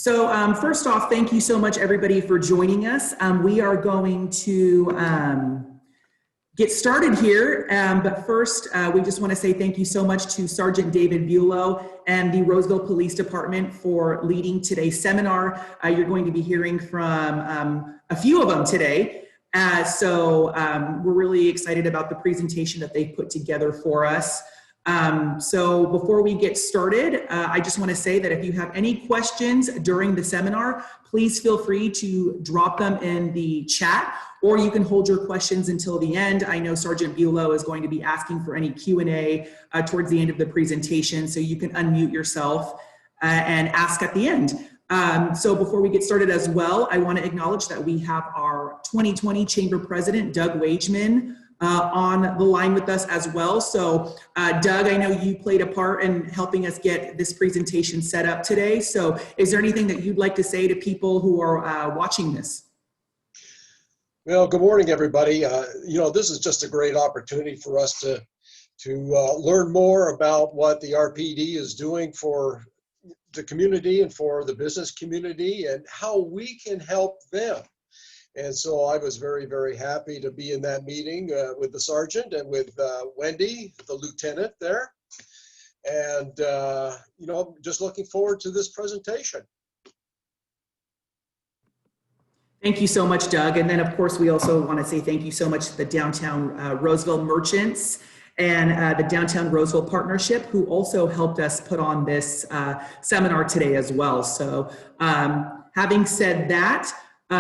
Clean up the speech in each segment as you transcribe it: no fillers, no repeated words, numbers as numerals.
First off, thank you so much, everybody, for joining us. We are going to get started here, but first, we just want to say thank you so much to Sergeant David Bulow and the Roseville Police Department for leading today's seminar. You're going to be hearing from a few of them today. We're really excited about the presentation that they put together for us. So before we get started, I just want to say that if you have any questions during the seminar, please feel free to drop them in the chat, or you can hold your questions until the end. I know Sergeant Bulow is going to be asking for any Q&A towards the end of the presentation, so you can unmute yourself and ask at the end. So before we get started as well, I want to acknowledge that we have our 2020 Chamber President, Doug Wageman, on the line with us as well. So Doug, I know you played a part in helping us get this presentation set up today. So is there anything that you'd like to say to people who are watching this? Well, good morning, everybody. This is just a great opportunity for us to learn more about what the RPD is doing for the community and for the business community and how we can help them. And so I was very, very happy to be in that meeting with the sergeant and with Wendy, the lieutenant there. And, just looking forward to this presentation. Thank you so much, Doug. And then, of course, we also want to say thank you so much to the Downtown Roseville Merchants and the Downtown Roseville Partnership, who also helped us put on this seminar today as well. So having said that,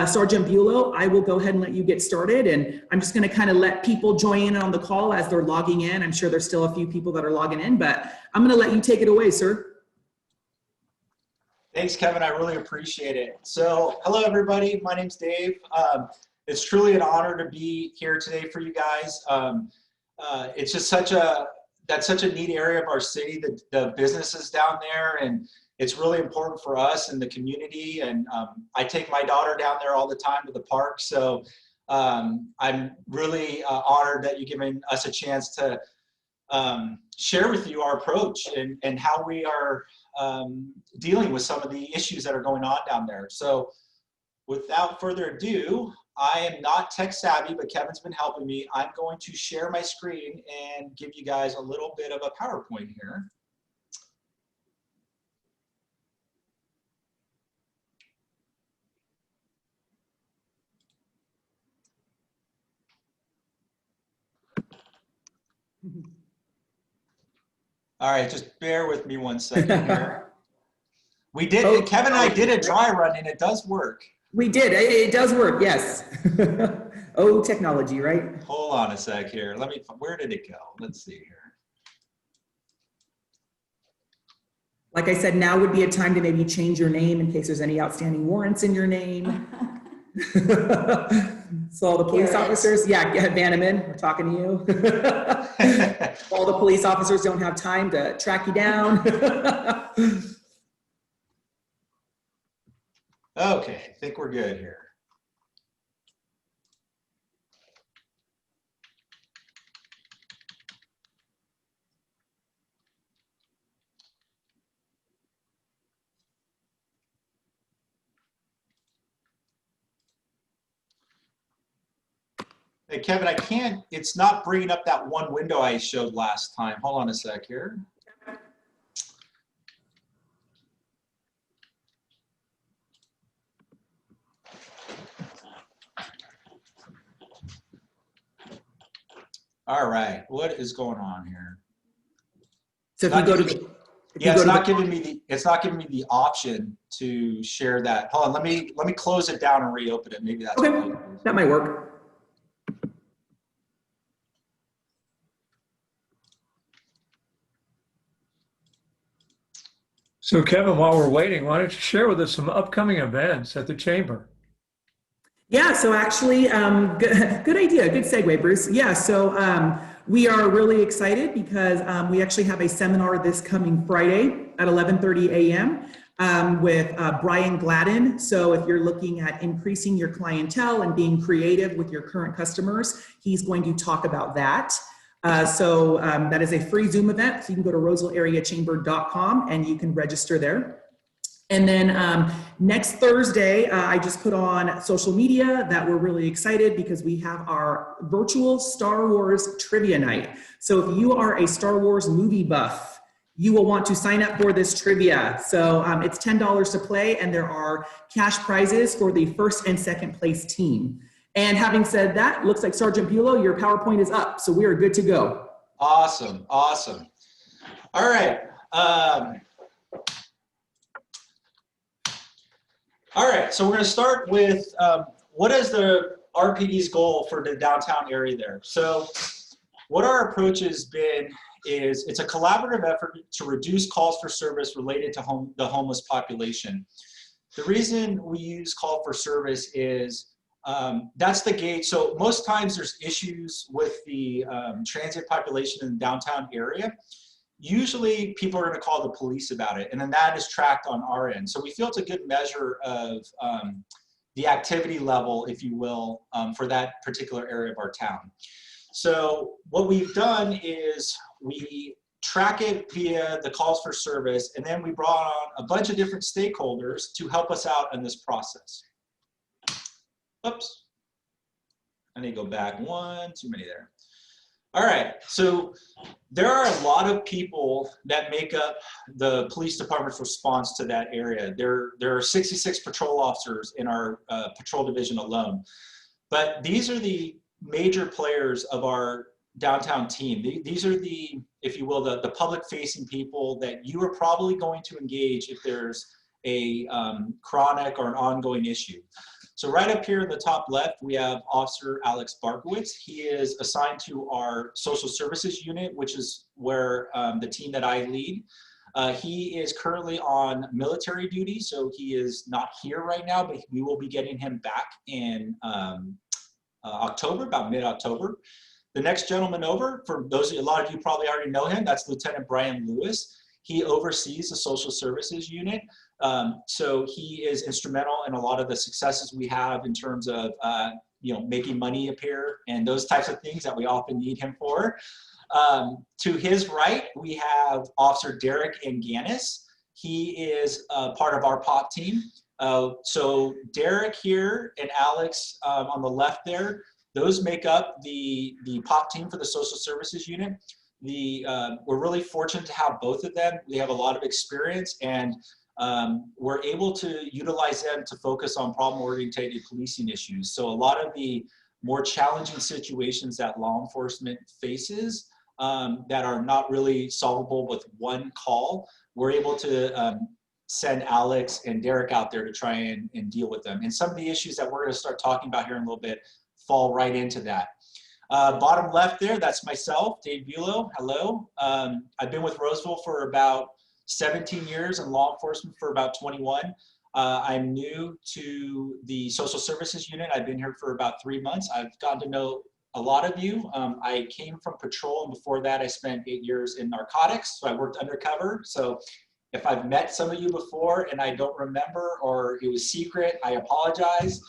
Sergeant Bulow, I will go ahead and let you get started, and I'm just going to kind of let people join in on the call as they're logging in. I'm sure there's still a few people that are logging in, but I'm going to let you take it away, sir. Thanks, Kevin. I really appreciate it. So, hello, everybody. My name's Dave. It's truly an honor to be here today for you guys. It's just such a neat area of our city, the businesses down there, and it's really important for us and the community. And I take my daughter down there all the time to the park. So I'm really honored that you're giving us a chance to share with you our approach and how we are dealing with some of the issues that are going on down there. So without further ado, I am not tech savvy, but Kevin's been helping me. I'm going to share my screen and give you guys a little bit of a PowerPoint here. All right, just bear with me one second here. We did, Kevin and I did a dry run and it does work. We did, it does work, yes. Oh, technology, right? Hold on a sec here. Where did it go? Let's see here. Like I said, now would be a time to maybe change your name in case there's any outstanding warrants in your name. So all the police officers, yeah, Vanneman, we're talking to you. All the police officers don't have time to track you down. Okay, I think we're good here. Hey, Kevin, it's not bringing up that one window I showed last time. Hold on a sec here. All right, what is going on here? So if you go to the, it's not giving me the option to share that. Hold on, let me close it down and reopen it. Maybe that's okay. That might work. So Kevin, while we're waiting, why don't you share with us some upcoming events at the Chamber? Yeah, so actually, good idea, good segue, Bruce. Yeah, so we are really excited because we actually have a seminar this coming Friday at 11:30 a.m. With Brian Gladden. So if you're looking at increasing your clientele and being creative with your current customers, he's going to talk about that. That is a free Zoom event. So you can go to rosevilleareachamber.com and you can register there. And then next Thursday, I just put on social media that we're really excited because we have our virtual Star Wars trivia night. So if you are a Star Wars movie buff, you will want to sign up for this trivia. So it's $10 to play, and there are cash prizes for the first and second place team. And having said that, looks like Sergeant Bulow, your PowerPoint is up, so we are good to go. Awesome, awesome. All right. All right, so we're going to start with what is the RPD's goal for the downtown area there. So what our approach has been is it's a collaborative effort to reduce calls for service related to the homeless population. The reason we use call for service is that's the gauge. So most times there's issues with the transient population in the downtown area. Usually people are going to call the police about it, and then that is tracked on our end. So we feel it's a good measure of the activity level, if you will, for that particular area of our town. So what we've done is we track it via the calls for service, and then we brought on a bunch of different stakeholders to help us out in this process. Oops, I need to go back one, too many there. All right, so there are a lot of people that make up the police department's response to that area. There are 66 patrol officers in our patrol division alone. But these are the major players of our downtown team. These are the, if you will, the public-facing people that you are probably going to engage if there's a chronic or an ongoing issue. So right up here in the top left, we have Officer Alex Barkowitz. He is assigned to our social services unit, which is where the team that I lead. He is currently on military duty, so he is not here right now, but we will be getting him back in October, about mid-October. The next gentleman over, for those, a lot of you probably already know him, that's Lieutenant Brian Lewis. He oversees the social services unit. So he is instrumental in a lot of the successes we have in terms of making money appear and those types of things that we often need him for. To his right, we have Officer Derek Anganis. He is part of our POP team. So Derek here and Alex on the left there, those make up the POP team for the social services unit. We're really fortunate to have both of them. They have a lot of experience, and we're able to utilize them to focus on problem-oriented policing issues. So a lot of the more challenging situations that law enforcement faces that are not really solvable with one call, we're able to send Alex and Derek out there to try and deal with them. And some of the issues that we're going to start talking about here in a little bit fall right into that. Bottom left there, that's myself, Dave Bulow. Hello. I've been with Roseville for about 17 years and law enforcement for about 21. I'm new to the social services unit. I've been here for about 3 months. I've gotten to know a lot of you. I came from patrol, and before that I spent 8 years in narcotics, so I worked undercover. So if I've met some of you before and I don't remember, or it was secret, I apologize.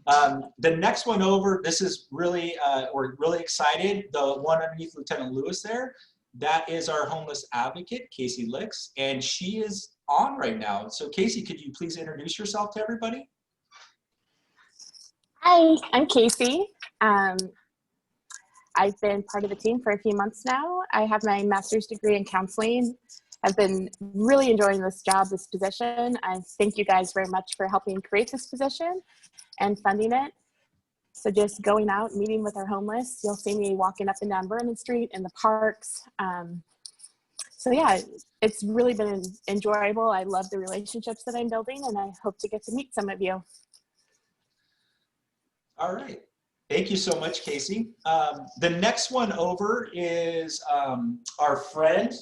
The next one over, this is really, we're really excited. The one underneath Lieutenant Lewis there, that is our homeless advocate, Casey Licks, and she is on right now. So Casey, could you please introduce yourself to everybody? Hi, I'm Casey. I've been part of the team for a few months now. I have my master's degree in counseling. I've been really enjoying this job, this position. I thank you guys very much for helping create this position and funding it. So just going out, meeting with our homeless, you'll see me walking up and down Vernon Street in the parks. So yeah, it's really been enjoyable. I love the relationships that I'm building, and I hope to get to meet some of you. All right. Thank you so much, Casey. The next one over is our friend,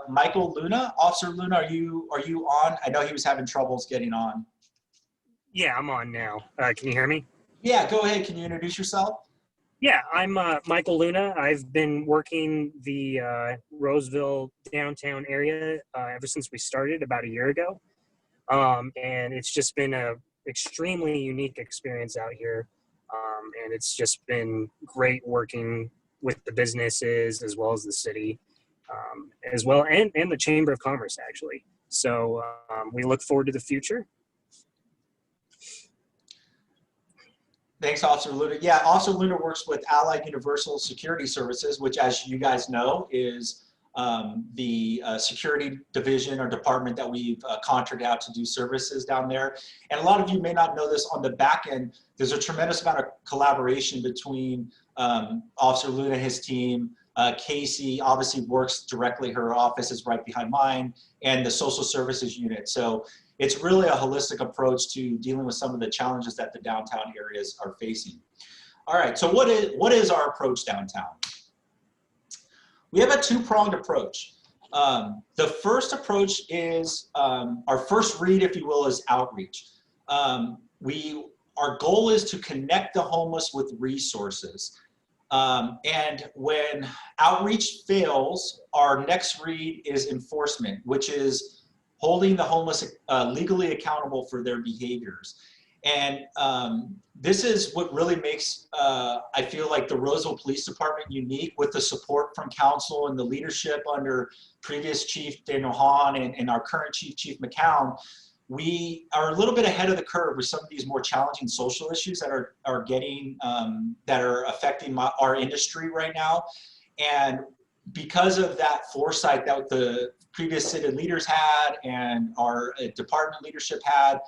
Michael Luna. Officer Luna, are you on? I know he was having troubles getting on. Yeah, I'm on now. Can you hear me? Yeah, go ahead. Can you introduce yourself? Yeah, I'm Michael Luna. I've been working the Roseville downtown area ever since we started about a year ago. And it's just been an extremely unique experience out here. And it's just been great working with the businesses as well as the city, as well, and the Chamber of Commerce, actually. So we look forward to the future. Thanks, Officer Luna. Yeah, Officer Luna works with Allied Universal Security Services, which, as you guys know, is the security division or department that we've contracted out to do services down there. And a lot of you may not know this, on the back end, there's a tremendous amount of collaboration between Officer Luna and his team. Casey obviously works directly, her office is right behind mine, and the social services unit. So it's really a holistic approach to dealing with some of the challenges that the downtown areas are facing. All right, so what is our approach downtown? We have a two-pronged approach. The first approach is, our first read, if you will, is outreach. Our goal is to connect the homeless with resources. And when outreach fails, our next read is enforcement, which is holding the homeless legally accountable for their behaviors. And this is what really makes, I feel like, the Roseville Police Department unique, with the support from council and the leadership under previous Chief Daniel Hahn and our current Chief McCown. We are a little bit ahead of the curve with some of these more challenging social issues that are getting, that are affecting our industry right now. And because of that foresight that the previous city leaders had and our department leadership had,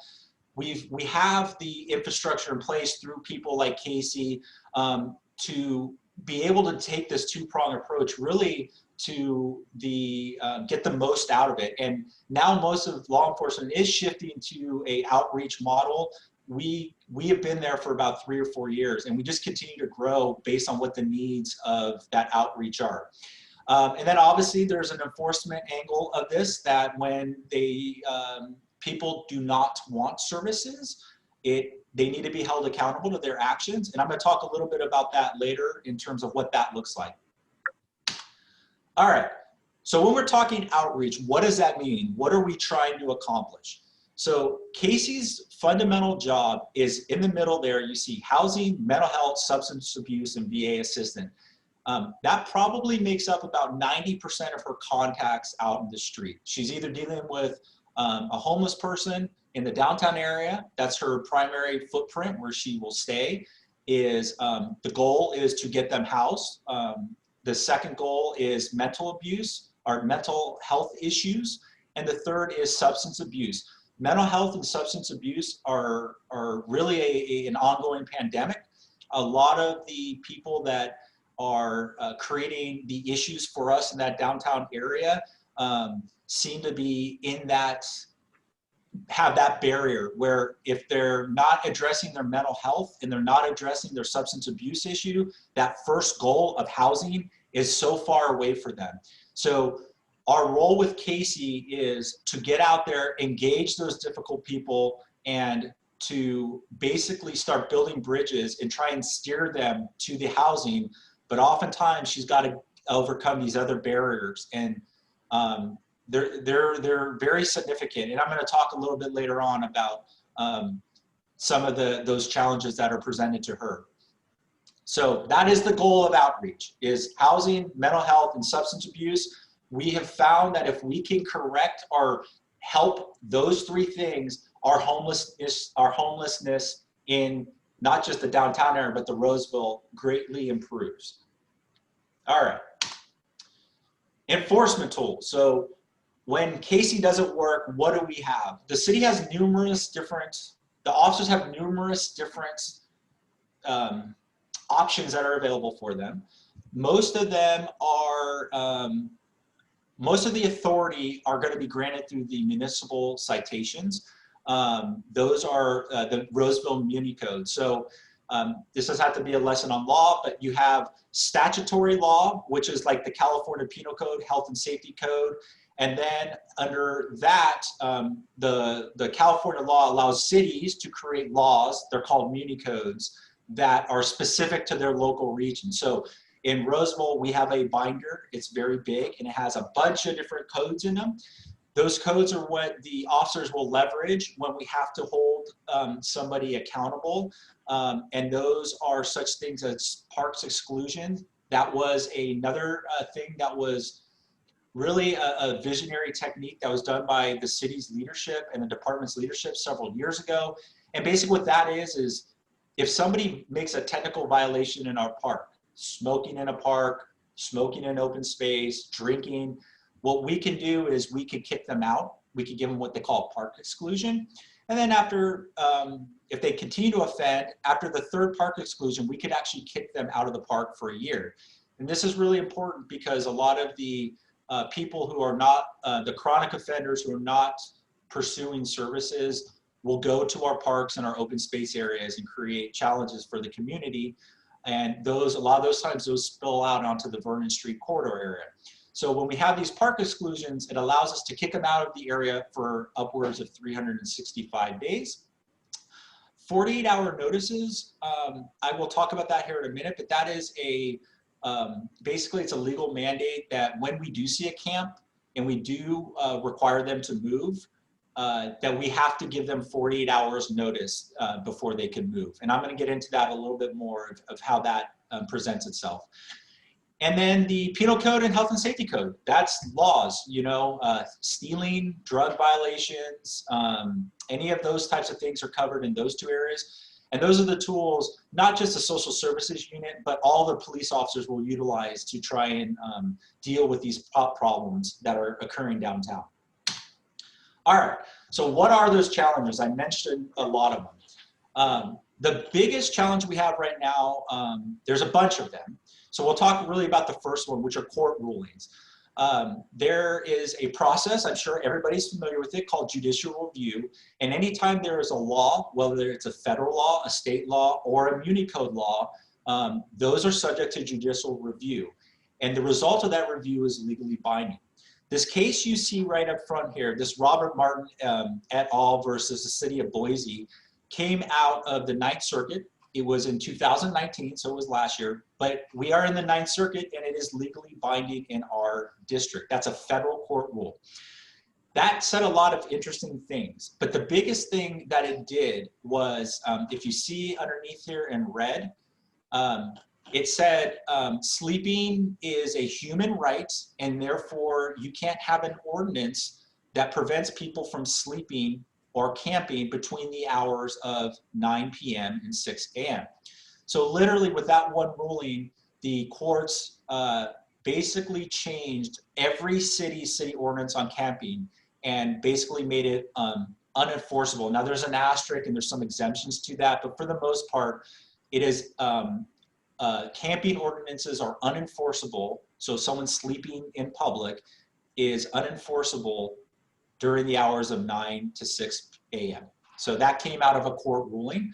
we have the infrastructure in place through people like Casey to be able to take this two-pronged approach really to get the most out of it. And now most of law enforcement is shifting to a outreach model. We have been there for about 3 or 4 years, and we just continue to grow based on what the needs of that outreach are. And then obviously there's an enforcement angle of this, that when people do not want services, they need to be held accountable to their actions. And I'm going to talk a little bit about that later in terms of what that looks like. All right, so when we're talking outreach, what does that mean? What are we trying to accomplish? So Casey's fundamental job is in the middle there. You see housing, mental health, substance abuse, and VA assistant. That probably makes up about 90% of her contacts out in the street. She's either dealing with a homeless person in the downtown area. That's her primary footprint where she will stay. The goal is to get them housed. The second goal is mental abuse or mental health issues. And the third is substance abuse. Mental health and substance abuse are really an ongoing pandemic. A lot of the people that are creating the issues for us in that downtown area seem to be have that barrier where if they're not addressing their mental health and they're not addressing their substance abuse issue, that first goal of housing is so far away for them. So our role with Casey is to get out there, engage those difficult people, and to basically start building bridges and try and steer them to the housing. But oftentimes she's got to overcome these other barriers, and they're very significant. And I'm going to talk a little bit later on about some of those challenges that are presented to her. So that is the goal of outreach, is housing, mental health, and substance abuse. We have found that if we can correct or help those 3 things, our homelessness in not just the downtown area, but the Roseville greatly improves. All right. Enforcement tools. So when Casey doesn't work, what do we have? The city has the officers have numerous different options that are available for them. Most of them are, most of the authority are going to be granted through the municipal citations. Those are the Roseville Muni Code. So this doesn't have to be a lesson on law, but you have statutory law, which is like the California Penal Code, Health and Safety Code. And then under that, the California law allows cities to create laws. They're called Muni Codes that are specific to their local region. So in Roseville, we have a binder. It's very big and it has a bunch of different codes in them. Those codes are what the officers will leverage when we have to hold somebody accountable. And those are such things as parks exclusion. That was another thing that was really a visionary technique that was done by the city's leadership and the department's leadership several years ago. And basically what that is if somebody makes a technical violation in our park, smoking in a park, smoking in open space, drinking, what we can do is we can kick them out. We can give them what they call park exclusion. And then after, if they continue to offend, after the third park exclusion, we could actually kick them out of the park for a year. And this is really important because a lot of the people who are not, the chronic offenders who are not pursuing services will go to our parks and our open space areas and create challenges for the community. And those, a lot of those times, those spill out onto the Vernon Street corridor area. So when we have these park exclusions, it allows us to kick them out of the area for upwards of 365 days. 48-hour notices, I will talk about that here in a minute, but that is a, basically it's a legal mandate that when we do see a camp and we do require them to move, that we have to give them 48 hours notice before they can move. And I'm going to get into that a little bit more of how that presents itself. And then the penal code and health and safety code, that's laws, you know, stealing, drug violations, any of those types of things are covered in those two areas. And those are the tools, not just the social services unit, but all the police officers will utilize to try and deal with these problems that are occurring downtown. All right, so what are those challenges? I mentioned a lot of them. The biggest challenge we have right now, there's a bunch of them. So we'll talk really about the first one, which are court rulings. There is a process, I'm sure everybody's familiar with it, called judicial review. And anytime there is a law, whether it's a federal law, a state law, or a muni code law, those are subject to judicial review. And the result of that review is legally binding. This case you see right up front here, this Robert Martin et al. Versus the city of Boise, came out of the Ninth Circuit. It was in 2019, so it was last year, but we are in the Ninth Circuit and it is legally binding in our district. That's a federal court rule. That said a lot of interesting things, but the biggest thing that it did was, if you see underneath here in red, it said sleeping is a human right and therefore you can't have an ordinance that prevents people from sleeping or camping between the hours of 9 p.m. and 6 a.m. So literally with that one ruling, the courts basically changed every city ordinance on camping and basically made it unenforceable. Now there's an asterisk and there's some exemptions to that, but for the most part, it is camping ordinances are unenforceable. So someone sleeping in public is unenforceable during the hours of 9 to 6 a.m. So that came out of a court ruling.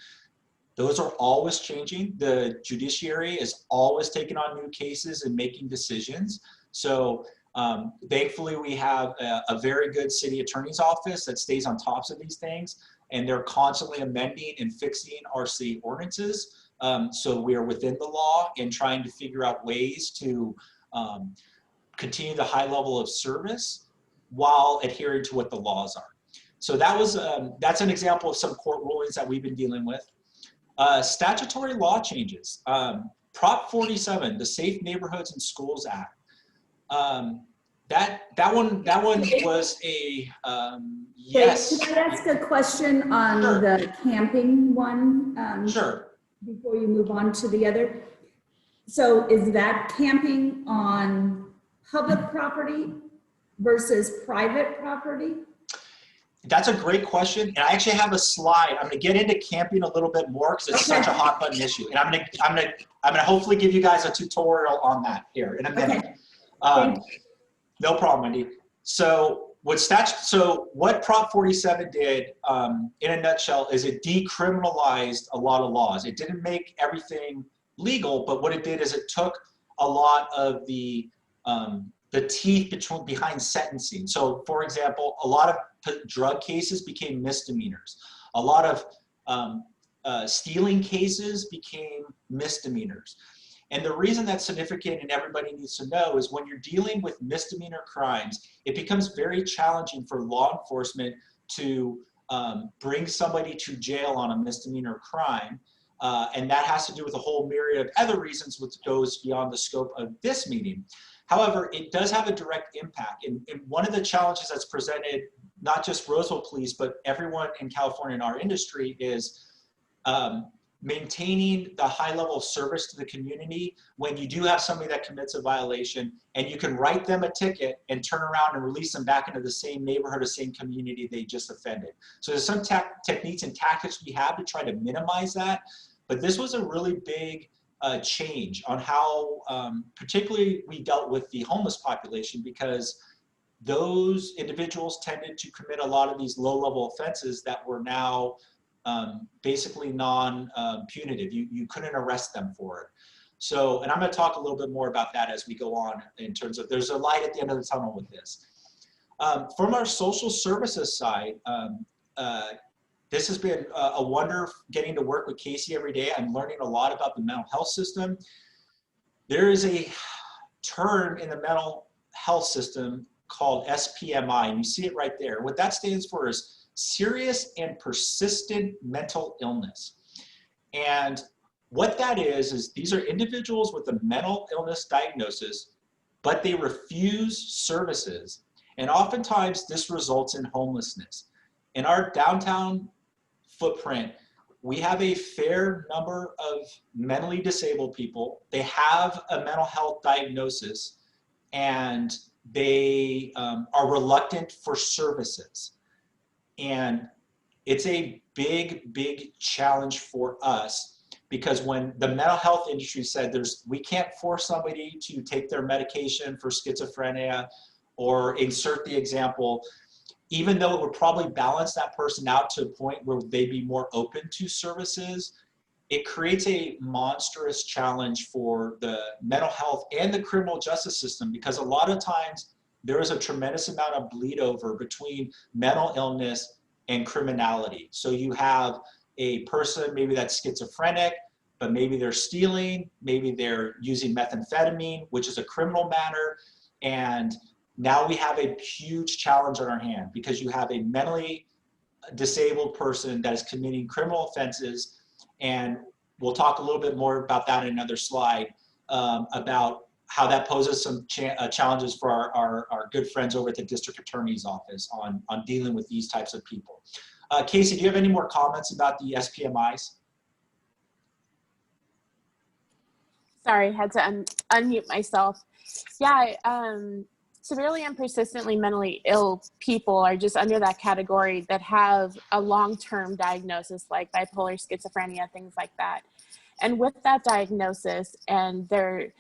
Those are always changing. The judiciary is always taking on new cases and making decisions. So thankfully we have a very good city attorney's office that stays on top of these things, and they're constantly amending and fixing our city ordinances. So we are within the law and trying to figure out ways to continue the high level of service while adhering to what the laws are. So that was, that's an example of some court rulings that we've been dealing with. Statutory law changes. Prop 47, the Safe Neighborhoods and Schools Act. That one was a, yes. Could I ask a question on Sure. the camping one? Sure. Before you move on to the other. So is that camping on public property versus private property? That's a great question, and I actually have a slide. I'm going to get into camping a little bit more because it's such a hot button issue, and I'm going to hopefully give you guys a tutorial on that here in a minute. Okay. No problem, Wendy. So what Prop 47 did, in a nutshell, is it decriminalized a lot of laws. It didn't make everything legal, but what it did is it took a lot of the teeth behind sentencing. So, for example, a lot of drug cases became misdemeanors. A lot of stealing cases became misdemeanors. And the reason that's significant and everybody needs to know is when you're dealing with misdemeanor crimes, it becomes very challenging for law enforcement to bring somebody to jail on a misdemeanor crime. And that has to do with a whole myriad of other reasons which goes beyond the scope of this meeting. However, it does have a direct impact. And one of the challenges that's presented, not just Roseville Police, but everyone in California in our industry is maintaining the high level of service to the community when you do have somebody that commits a violation, and you can write them a ticket and turn around and release them back into the same neighborhood or same community they just offended. So there's some techniques and tactics we have to try to minimize that. But this was a really big change on how particularly we dealt with the homeless population, because those individuals tended to commit a lot of these low-level offenses that were now basically non-punitive. You couldn't arrest them for it. So, and I'm going to talk a little bit more about that as we go on, in terms of there's a light at the end of the tunnel with this. From our social services side, this has been a wonder getting to work with Casey every day. I'm learning a lot about the mental health system. There is a term in the mental health system called SPMI, and you see it right there. What that stands for is serious and persistent mental illness. And what that is these are individuals with a mental illness diagnosis, but they refuse services. And oftentimes this results in homelessness. In our downtown footprint, we have a fair number of mentally disabled people. They have a mental health diagnosis, and they are reluctant for services. And it's a big, big challenge for us, because when the mental health industry said we can't force somebody to take their medication for schizophrenia, or insert the example, even though it would probably balance that person out to a point where they'd be more open to services, it creates a monstrous challenge for the mental health and the criminal justice system, because a lot of times there is a tremendous amount of bleed over between mental illness and criminality. So you have a person maybe that's schizophrenic, but maybe they're stealing, maybe they're using methamphetamine, which is a criminal matter. And now we have a huge challenge on our hand, because you have a mentally disabled person that is committing criminal offenses. And we'll talk a little bit more about that in another slide, about how that poses some challenges for our good friends over at the district attorney's office on dealing with these types of people. Casey, do you have any more comments about the SPMIs? Sorry, I had to unmute myself. Yeah, severely and persistently mentally ill people are just under that category that have a long-term diagnosis like bipolar, schizophrenia, things like that. And with that diagnosis and their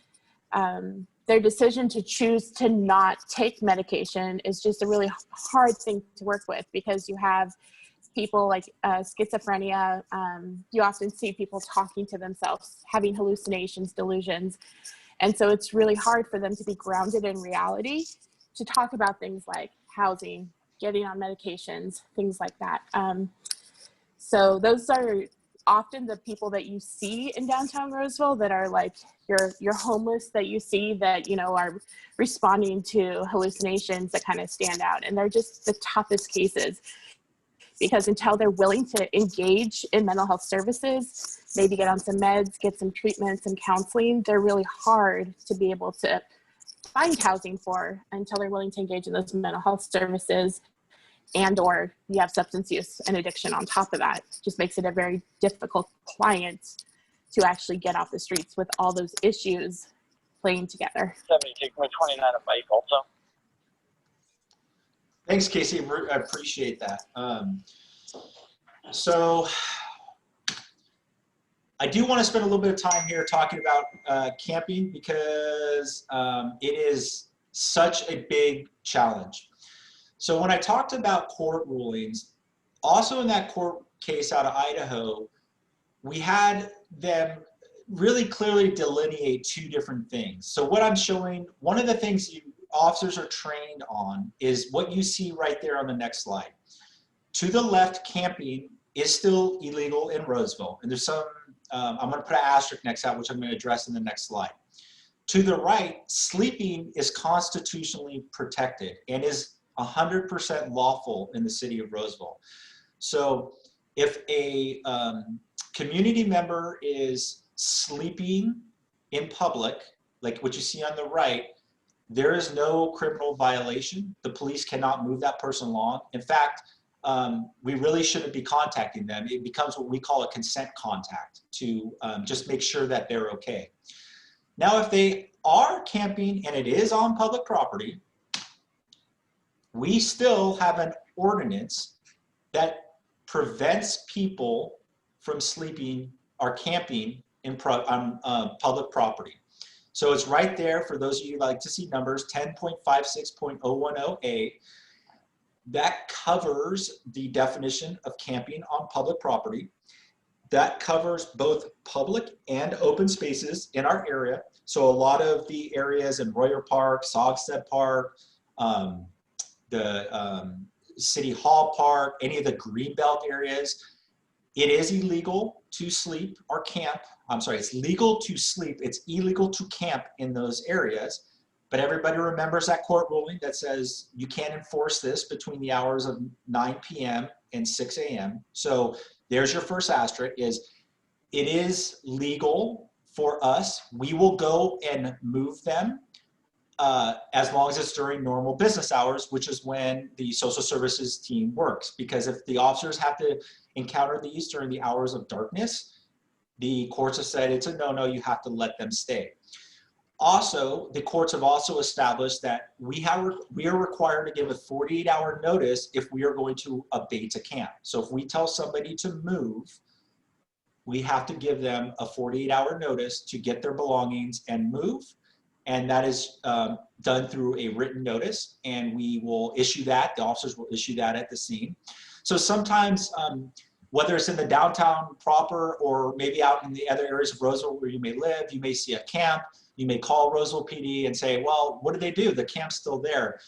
decision to choose to not take medication is just a really hard thing to work with, because you have people like schizophrenia. You often see people talking to themselves, having hallucinations, delusions. And so it's really hard for them to be grounded in reality, to talk about things like housing, getting on medications, things like that. So those are often the people that you see in downtown Roseville that are like your homeless that you see that, you know, are responding to hallucinations that kind of stand out. And they're just the toughest cases, because until they're willing to engage in mental health services, maybe get on some meds, get some treatment, some counseling, they're really hard to be able to find housing for until they're willing to engage in those mental health services. And or you have substance use and addiction on top of that. Just makes it a very difficult client to actually get off the streets with all those issues playing together. 29 a bike also. Thanks, Casey. I appreciate that. So I do want to spend a little bit of time here talking about camping, because it is such a big challenge. So when I talked about court rulings, also in that court case out of Idaho, we had them really clearly delineate two different things. So what I'm showing, one of the things officers are trained on is what you see right there on the next slide. To the left, camping is still illegal in Roseville. And there's some, I'm going to put an asterisk next to that, which I'm going to address in the next slide. To the right, sleeping is constitutionally protected and is 100% lawful in the city of Roseville. So if a community member is sleeping in public, like what you see on the right, there is no criminal violation. The police cannot move that person along. In fact, we really shouldn't be contacting them. It becomes what we call a consent contact to just make sure that they're okay. Now, if they are camping and it is on public property, we still have an ordinance that prevents people from sleeping or camping on public property. So it's right there for those of you who like to see numbers, 10.56.010A. That covers the definition of camping on public property. That covers both public and open spaces in our area. So a lot of the areas in Royer Park, Saugstead Park, the City Hall Park, any of the Greenbelt areas, it is illegal to sleep or camp. I'm sorry, it's legal to sleep. It's illegal to camp in those areas. But everybody remembers that court ruling that says you can't enforce this between the hours of 9 p.m. and 6 a.m. So there's your first asterisk, is it is legal for us. We will go and move them as long as it's during normal business hours, which is when the social services team works. Because if the officers have to encounter these during the hours of darkness, the courts have said it's a no-no, you have to let them stay. Also, the courts have also established that we are required to give a 48-hour notice if we are going to abate a camp. So if we tell somebody to move, we have to give them a 48-hour notice to get their belongings and move. And that is done through a written notice, and we will issue that. The officers will issue that at the scene. So sometimes, whether it's in the downtown proper or maybe out in the other areas of Roseville where you may live, you may see a camp. You may call Roseville PD and say, well, what do they do? The camp's still there.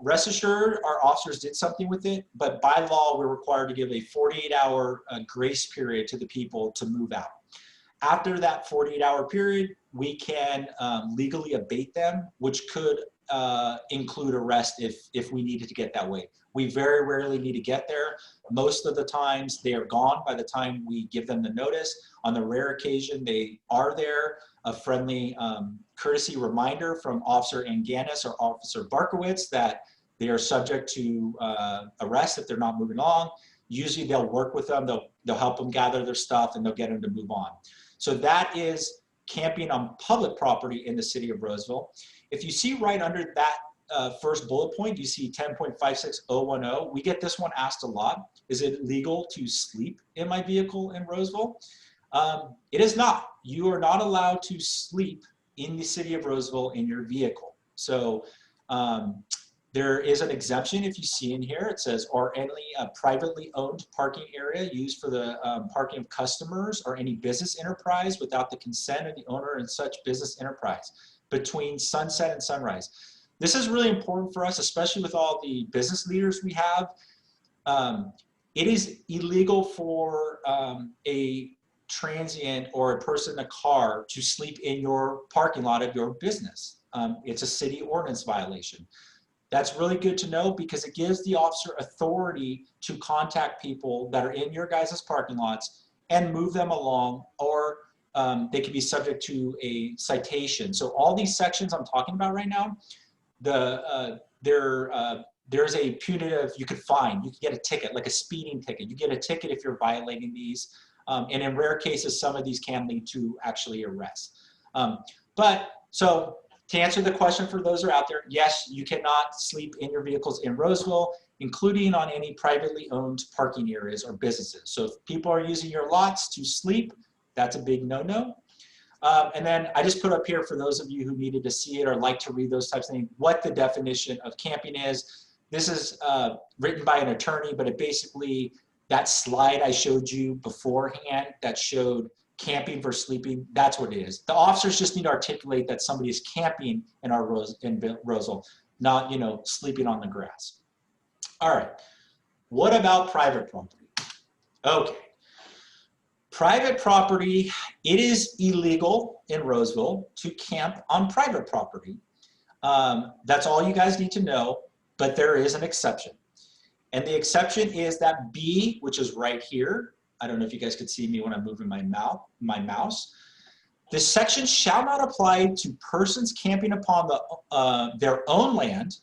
Rest assured, our officers did something with it, but by law, we're required to give a 48-hour grace period to the people to move out. After that 48-hour period, we can legally abate them, which could include arrest if we needed to get that way. We very rarely need to get there. Most of the times they are gone by the time we give them the notice. On the rare occasion they are there, a friendly courtesy reminder from Officer Anganis or Officer Barkowitz that they are subject to arrest if they're not moving along. Usually they'll work with them, they'll help them gather their stuff, and they'll get them to move on. So that is camping on public property in the city of Roseville. If you see right under that first bullet point, you see 10.56010. We get this one asked a lot. Is it legal to sleep in my vehicle in Roseville? It is not. You are not allowed to sleep in the city of Roseville in your vehicle. So there is an exemption if you see in here. It says, or any privately owned parking area used for the parking of customers or any business enterprise without the consent of the owner in such business enterprise between sunset and sunrise. This is really important for us, especially with all the business leaders we have. It is illegal for a transient or a person in a car to sleep in your parking lot of your business. It's a city ordinance violation. That's really good to know because it gives the officer authority to contact people that are in your guys' parking lots and move them along, or they can be subject to a citation. So all these sections I'm talking about right now, there's a punitive, you could fine, you can get a ticket, like a speeding ticket. You get a ticket if you're violating these. And in rare cases, some of these can lead to actually arrest. So to answer the question for those who are out there, yes, you cannot sleep in your vehicles in Roseville, including on any privately owned parking areas or businesses. So if people are using your lots to sleep, that's a big no-no. And then I just put up here for those of you who needed to see it or like to read those types of things, what the definition of camping is. This is written by an attorney, but it basically, that slide I showed you beforehand that showed camping versus sleeping, that's what it is. The officers just need to articulate that somebody is camping in our Roseville, not, you know, sleeping on the grass. All right, what about private property? Okay, private property, it is illegal in Roseville to camp on private property. That's all you guys need to know, but there is an exception. And the exception is that B, which is right here. I don't know if you guys could see me when I'm moving my mouse. This section shall not apply to persons camping upon their own land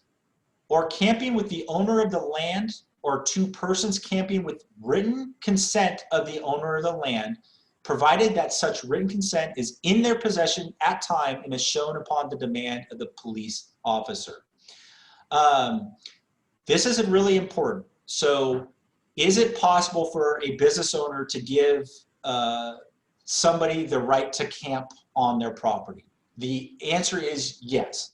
or camping with the owner of the land, or to persons camping with written consent of the owner of the land, provided that such written consent is in their possession at time and is shown upon the demand of the police officer. This is really important. So is it possible for a business owner to give somebody the right to camp on their property? The answer is yes.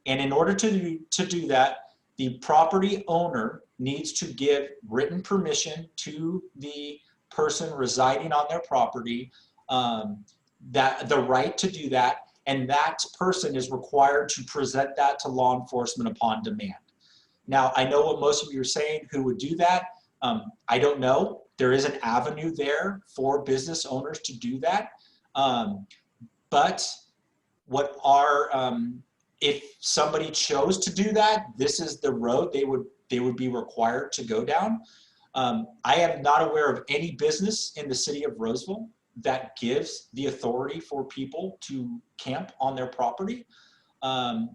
And in order to do that, the property owner needs to give written permission to the person residing on their property, that the right to do that, and that person is required to present that to law enforcement upon demand. Now, I know what most of you are saying, who would do that? I don't know. There is an avenue there for business owners to do that. But what are, if somebody chose to do that, this is the road they would be required to go down. I am not aware of any business in the city of Roseville that gives the authority for people to camp on their property.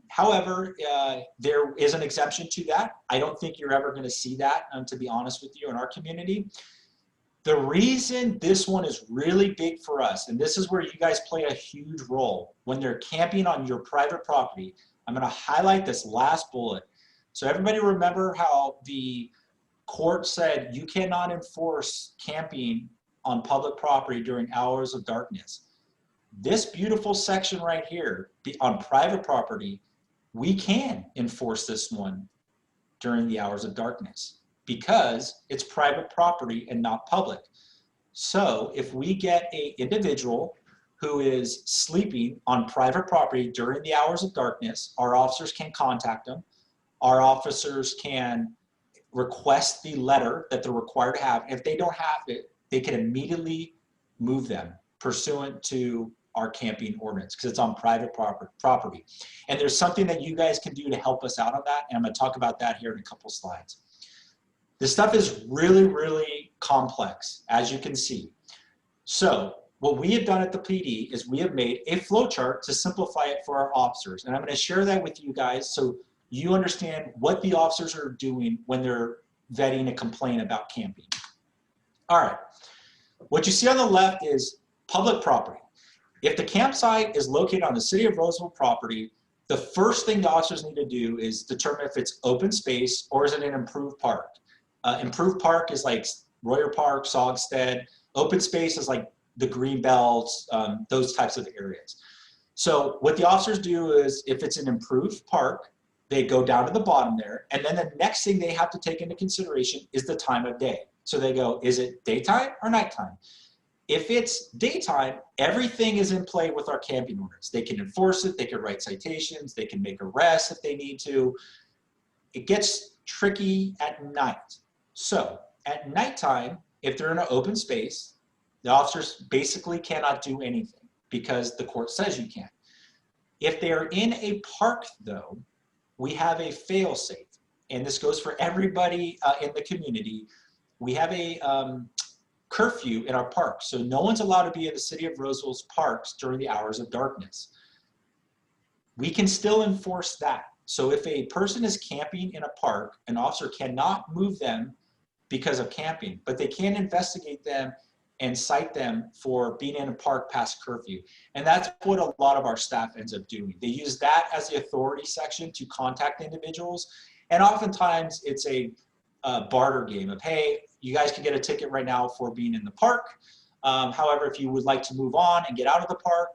However, there is an exemption to that. I don't think you're ever going to see that, to be honest with you, in our community. The reason this one is really big for us, and this is where you guys play a huge role when they're camping on your private property. I'm going to highlight this last bullet. So everybody remember how the court said you cannot enforce camping on public property during hours of darkness. This beautiful section right here on private property, we can enforce this one during the hours of darkness because it's private property and not public. So if we get an individual who is sleeping on private property during the hours of darkness, our officers can contact them. Our officers can request the letter that they're required to have. If they don't have it, they can immediately move them pursuant to our camping ordinance because it's on private property. And there's something that you guys can do to help us out on that, and I'm going to talk about that here in a couple slides. This stuff is really, really complex, as you can see. So what we have done at the PD is we have made a flow chart to simplify it for our officers, and I'm going to share that with you guys so you understand what the officers are doing when they're vetting a complaint about camping. All right, what you see on the left is public property. If the campsite is located on the city of Roseville property, the first thing the officers need to do is determine if it's open space or is it an improved park. Improved park is like Royer Park, Sogstead. Open space is like the green belts, those types of areas. So what the officers do is if it's an improved park, they go down to the bottom there, and then the next thing they have to take into consideration is the time of day. So they go, is it daytime or nighttime? If it's daytime, everything is in play with our camping ordinance. They can enforce it, they can write citations, they can make arrests if they need to. It gets tricky at night. So at nighttime, if they're in an open space, the officers basically cannot do anything because the court says you can't. If they're in a park though, we have a fail-safe, and this goes for everybody in the community. We have a curfew in our parks, so no one's allowed to be in the city of Roseville's parks during the hours of darkness. We can still enforce that. So if a person is camping in a park, an officer cannot move them because of camping, but they can investigate them and cite them for being in a park past curfew. And that's what a lot of our staff ends up doing. They use that as the authority section to contact individuals. And oftentimes it's a barter game of, hey, you guys can get a ticket right now for being in the park. However, if you would like to move on and get out of the park,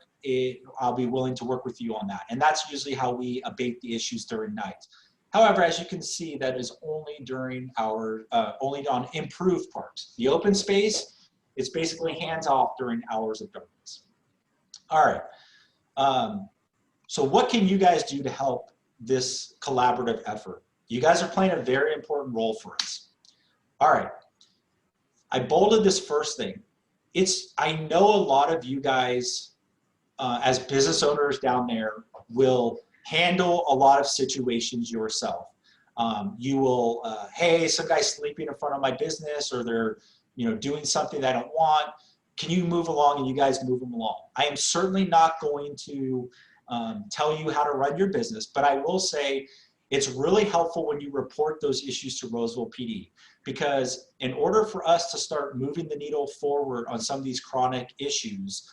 I'll be willing to work with you on that. And that's usually how we abate the issues during night. However, as you can see, that is only during our, only on improved parks. The open space, it's basically hands off during hours of darkness. All right. So what can you guys do to help this collaborative effort? You guys are playing a very important role for us. All right. I bolded this first thing. I know a lot of you guys as business owners down there will handle a lot of situations yourself. You will, hey, some guy's sleeping in front of my business, or they're doing something that I don't want. can you move along, and you guys move them along. I am certainly not going to tell you how to run your business, but I will say it's really helpful when you report those issues to Roseville PD, because in order for us to start moving the needle forward on some of these chronic issues,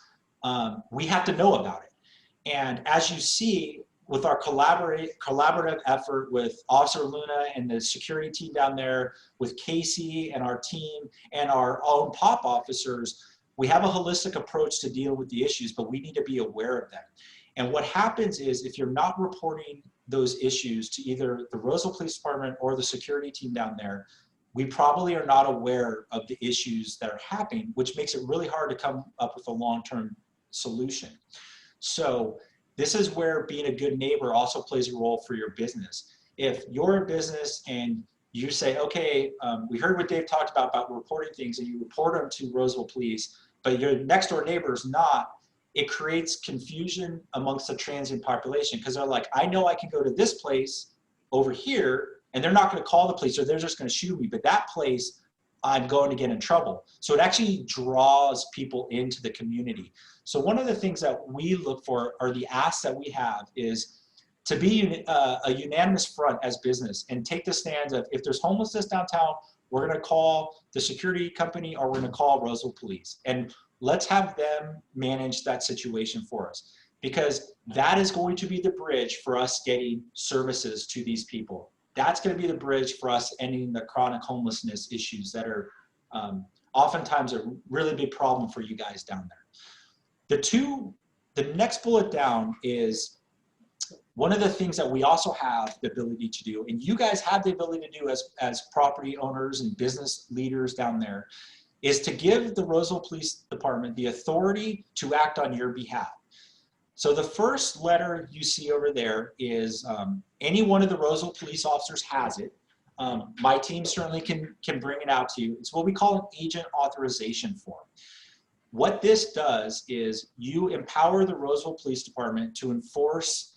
we have to know about it. And as you see, with our collaborative effort with Officer Luna and the security team down there, with Casey and our team and our own POP officers, we have a holistic approach to deal with the issues, but we need to be aware of them. And what happens is, if you're not reporting those issues to either the Roseville Police Department or the security team down there, we probably are not aware of the issues that are happening, which makes it really hard to come up with a long-term solution. So this is where being a good neighbor also plays a role for your business. If you're a business and you say, okay, we heard what Dave talked about reporting things, and you report them to Roseville Police, but your next door neighbor is not, it creates confusion amongst the transient population, because they're like, I know I can go to this place over here and they're not going to call the police, or they're just going to shoot me, but that place I'm going to get in trouble. So it actually draws people into the community. So one of the things that we look for, or the asks that we have, is to be a unanimous front as business, and take the stand of, if there's homelessness downtown, we're going to call the security company, or we're going to call Roseville Police, and let's have them manage that situation for us, because that is going to be the bridge for us getting services to these people. That's going to be the bridge for us ending the chronic homelessness issues that are oftentimes a really big problem for you guys down there. The next bullet down is one of the things that we also have the ability to do, and you guys have the ability to do as property owners and business leaders down there, is to give the Roseville Police Department the authority to act on your behalf. So the first letter you see over there is any one of the Roseville police officers has it. My team certainly can bring it out to you. It's what we call an agent authorization form. What this does is you empower the Roseville Police Department to enforce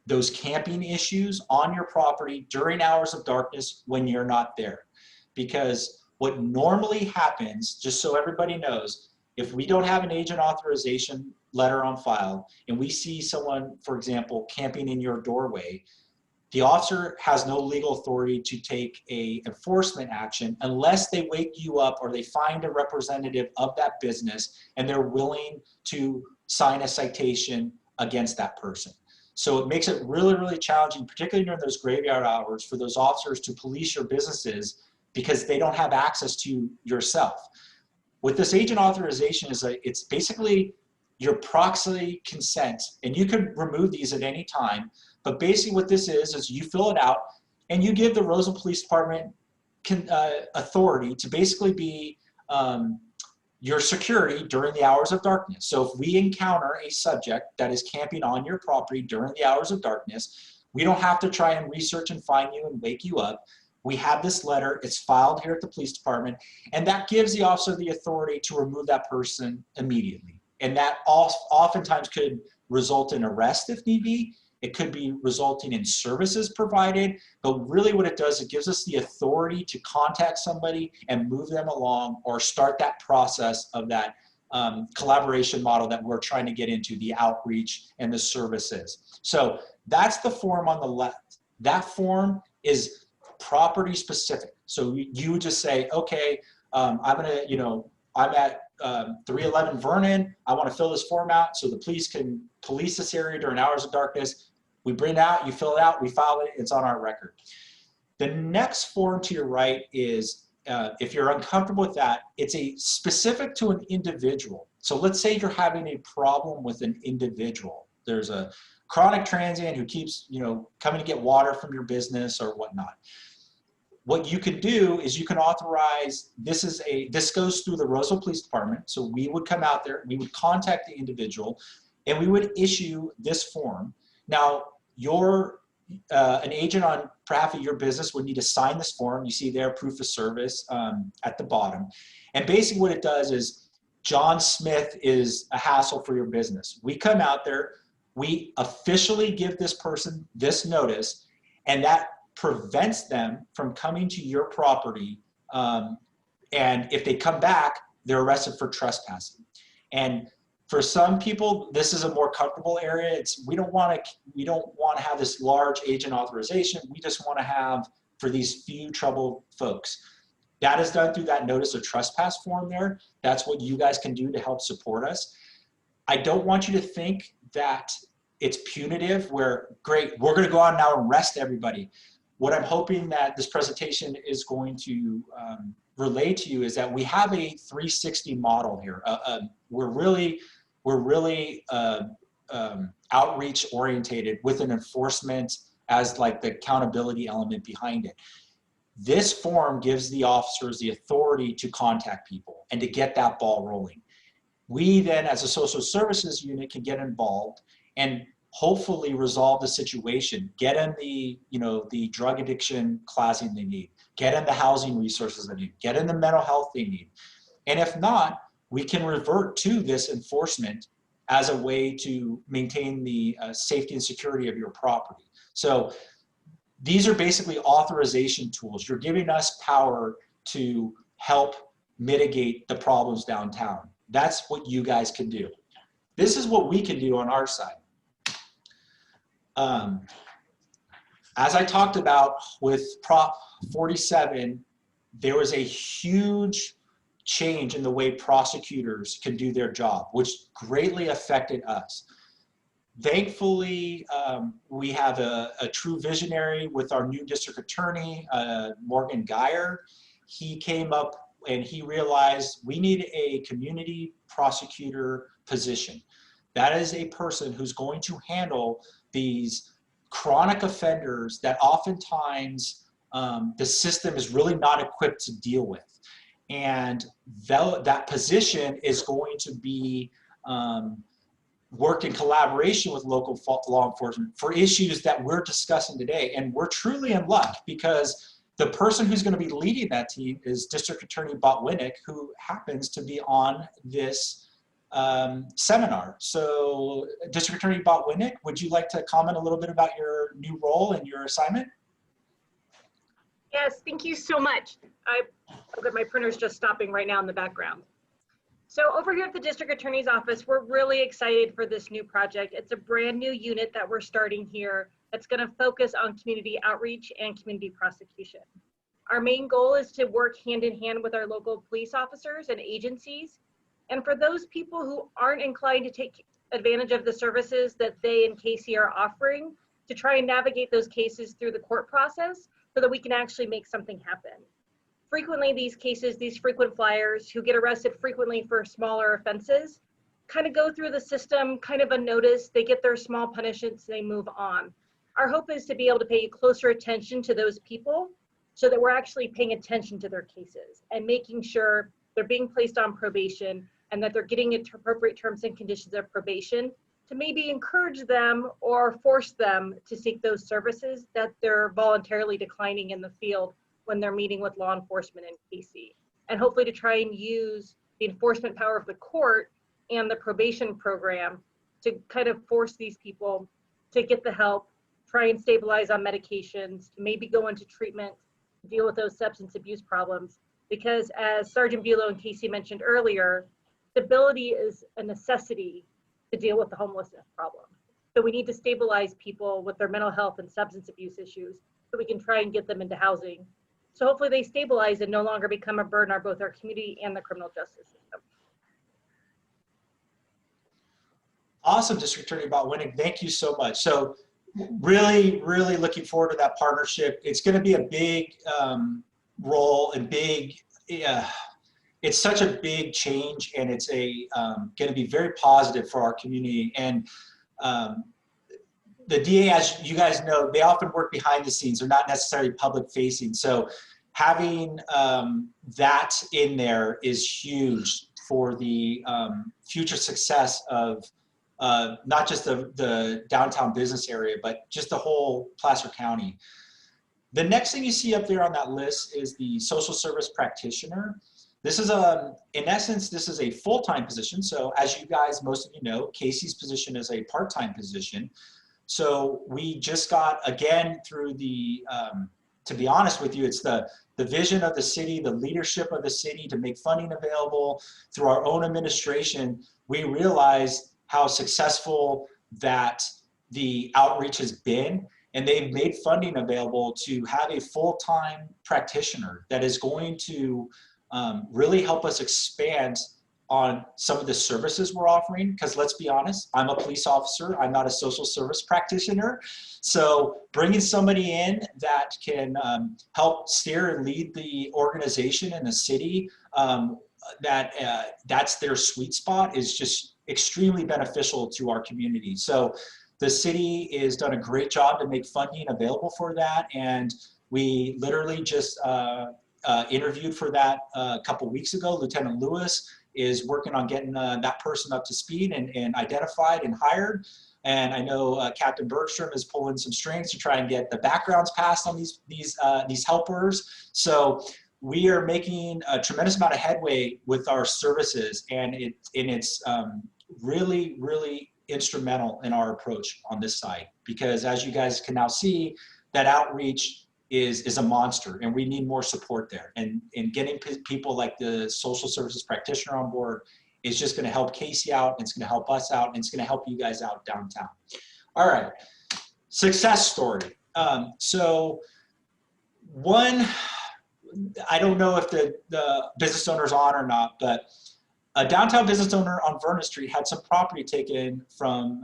those camping issues on your property during hours of darkness when you're not there. Because what normally happens, just so everybody knows, if we don't have an agent authorization letter on file and we see someone, for example, camping in your doorway, the officer has no legal authority to take a enforcement action unless they wake you up or they find a representative of that business and they're willing to sign a citation against that person. So it makes it really, really challenging, particularly during those graveyard hours, for those officers to police your businesses because they don't have access to yourself. With this agent authorization, it's basically your proxy consent, and you can remove these at any time. But basically what this is you fill it out and you give the Roseville Police Department authority to basically be your security during the hours of darkness. So if we encounter a subject that is camping on your property during the hours of darkness, we don't have to try and research and find you and wake you up. We have this letter, it's filed here at the police department, and that gives the officer the authority to remove that person immediately. And that oftentimes could result in arrest if need be. It could be resulting in services provided, but really what it does, it gives us the authority to contact somebody and move them along, or start that process of that collaboration model that we're trying to get into, the outreach and the services. So that's the form on the left. That form is property specific. So you would just say, okay, I'm at 311 Vernon. I want to fill this form out so the police can police this area during hours of darkness. We bring it out, you fill it out, we file it, it's on our record. The next form to your right is, if you're uncomfortable with that, it's a specific to an individual. So let's say you're having a problem with an individual. There's a chronic transient who keeps, coming to get water from your business or whatnot. What you could do is you can authorize, this goes through the Roseville Police Department. So we would come out there, we would contact the individual, and we would issue this form. Now, an agent on behalf of your business would need to sign this form. You see there, proof of service at the bottom. And basically what it does is, John Smith is a hassle for your business. We come out there, we officially give this person this notice, and that prevents them from coming to your property. And if they come back, they're arrested for trespassing. And for some people, this is a more comfortable area. We don't want to have this large agent authorization. We just want to have for these few troubled folks. That is done through that notice of trespass form there. That's what you guys can do to help support us. I don't want you to think that it's punitive where, great, we're going to go out now and arrest everybody. What I'm hoping that this presentation is going to relay to you is that we have a 360 model here. We're really outreach orientated with an enforcement as like the accountability element behind it. This form gives the officers the authority to contact people and to get that ball rolling. We then, as a social services unit, can get involved and hopefully resolve the situation, get them the drug addiction classing they need, get them the housing resources they need, get them the mental health they need. And if not, we can revert to this enforcement as a way to maintain the safety and security of your property. So these are basically authorization tools. You're giving us power to help mitigate the problems downtown. That's what you guys can do. This is what we can do on our side. As I talked about with Prop 47, there was a huge change in the way prosecutors can do their job, which greatly affected us. Thankfully, we have a true visionary with our new district attorney, Morgan Geyer. He came up and he realized we need a community prosecutor position. That is a person who's going to handle these chronic offenders that oftentimes the system is really not equipped to deal with. And that position is going to be worked in collaboration with local law enforcement for issues that we're discussing today. And we're truly in luck because the person who's going to be leading that team is District Attorney Botwinick, who happens to be on this seminar. So District Attorney Botwinick, would you like to comment a little bit about your new role and your assignment? Yes, thank you so much. My printer's just stopping right now in the background. So over here at the District Attorney's Office, we're really excited for this new project. It's a brand new unit that we're starting here that's going to focus on community outreach and community prosecution. Our main goal is to work hand in hand with our local police officers and agencies. And for those people who aren't inclined to take advantage of the services that they and Casey are offering, to try and navigate those cases through the court process so that we can actually make something happen. Frequently, these cases, these frequent flyers who get arrested frequently for smaller offenses, kind of go through the system, kind of unnoticed, they get their small punishments, they move on. Our hope is to be able to pay closer attention to those people so that we're actually paying attention to their cases and making sure they're being placed on probation and that they're getting appropriate terms and conditions of probation to maybe encourage them or force them to seek those services that they're voluntarily declining in the field when they're meeting with law enforcement and Casey. And hopefully to try and use the enforcement power of the court and the probation program to kind of force these people to get the help, try and stabilize on medications, to maybe go into treatment, to deal with those substance abuse problems. Because as Sergeant Bulow and Casey mentioned earlier, stability is a necessity to deal with the homelessness problem. So we need to stabilize people with their mental health and substance abuse issues so we can try and get them into housing. So hopefully they stabilize and no longer become a burden on both our community and the criminal justice system. Awesome, District Attorney Botwinick, thank you so much. So really, really looking forward to that partnership. It's going to be a big role and big, it's such a big change, and it's going to be very positive for our community. And the DA, as you guys know, they often work behind the scenes. They're not necessarily public facing. So having that in there is huge for the future success of not just the downtown business area, but just the whole Placer County. The next thing you see up there on that list is the social service practitioner. This is in essence, this is a full-time position. So as you guys, most of you know, Casey's position is a part-time position. So we just got, again, through the to be honest with you, it's the vision of the city, the leadership of the city to make funding available through our own administration. We realized how successful that the outreach has been, and they've made funding available to have a full-time practitioner that is going to really help us expand on some of the services we're offering. Because let's be honest, I'm a police officer, I'm not a social service practitioner. So bringing somebody in that can help steer and lead the organization in the city, that's their sweet spot, is just extremely beneficial to our community. So the city has done a great job to make funding available for that. And we literally just interviewed for that a couple weeks ago. Lieutenant Lewis is working on getting that person up to speed and identified and hired. And I know Captain Bergstrom is pulling some strings to try and get the backgrounds passed on these helpers. So we are making a tremendous amount of headway with our services, and it's really, really instrumental in our approach on this side, because as you guys can now see, that outreach is a monster, and we need more support there. And getting people like the social services practitioner on board is just going to help Casey out, and it's going to help us out, and it's going to help you guys out downtown. All right, success story. So one, I don't know if the business owner's on or not, but a downtown business owner on Vernon Street had some property taken from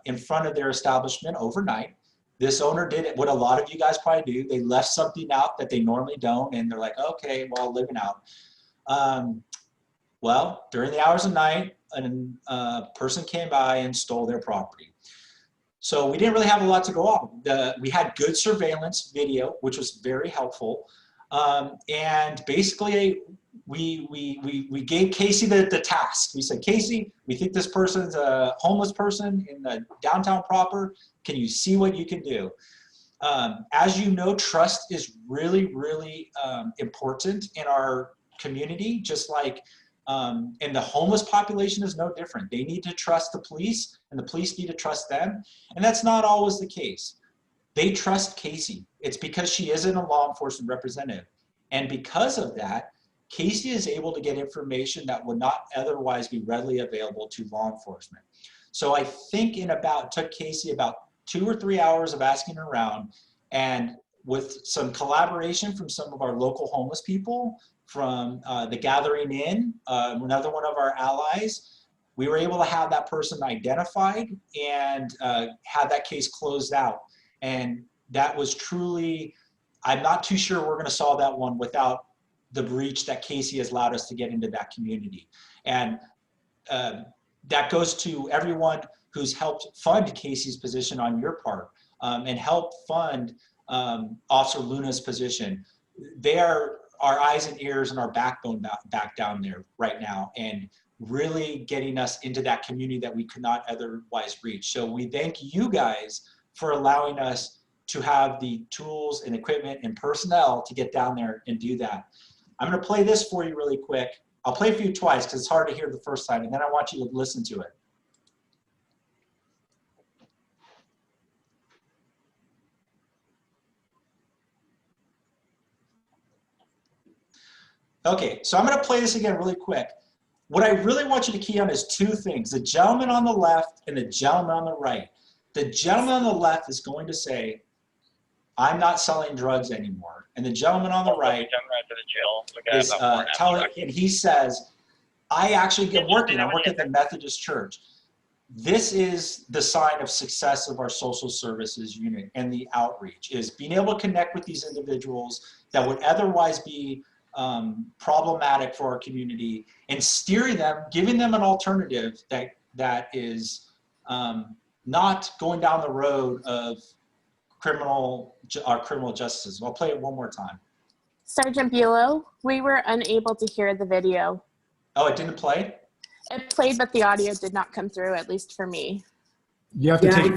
in front of their establishment overnight. This owner did what a lot of you guys probably do. They left something out that they normally don't, and they're like, okay, well, living out. Well, during the hours of night, a person came by and stole their property. So we didn't really have a lot to go off. We had good surveillance video, which was very helpful. And basically, we gave Casey the task. We said, Casey, we think this person's a homeless person in the downtown proper. Can you see what you can do? As you know, trust is really, really important in our community, just like and the homeless population is no different. They need to trust the police, and the police need to trust them. And that's not always the case. They trust Casey. It's because she isn't a law enforcement representative. And because of that, Casey is able to get information that would not otherwise be readily available to law enforcement. So I think took Casey about 2 or 3 hours of asking around, and with some collaboration from some of our local homeless people, from the Gathering Inn, another one of our allies, we were able to have that person identified and have that case closed out. And that was truly, I'm not too sure we're going to solve that one without the reach that Casey has allowed us to get into that community. And that goes to everyone who's helped fund Casey's position on your part, and help fund Officer Luna's position. They are our eyes and ears and our backbone back down there right now, and really getting us into that community that we could not otherwise reach. So we thank you guys for allowing us to have the tools and equipment and personnel to get down there and do that. I'm going to play this for you really quick. I'll play it for you twice because it's hard to hear the first time, and then I want you to listen to it. Okay, so I'm going to play this again really quick. What I really want you to key on is 2 things: the gentleman on the left and the gentleman on the right. The gentleman on the left is going to say, I'm not selling drugs anymore. And the gentleman on the right is telling, and he says, I actually am working. I work at the Methodist Church. This is the sign of success of our social services unit and the outreach, is being able to connect with these individuals that would otherwise be problematic for our community, and steering them, giving them an alternative that is not going down the road of criminal justice. I'll play it one more time. Sergeant Bulow, we were unable to hear the video. Oh, it didn't play? It played, but the audio did not come through, at least for me. You have to I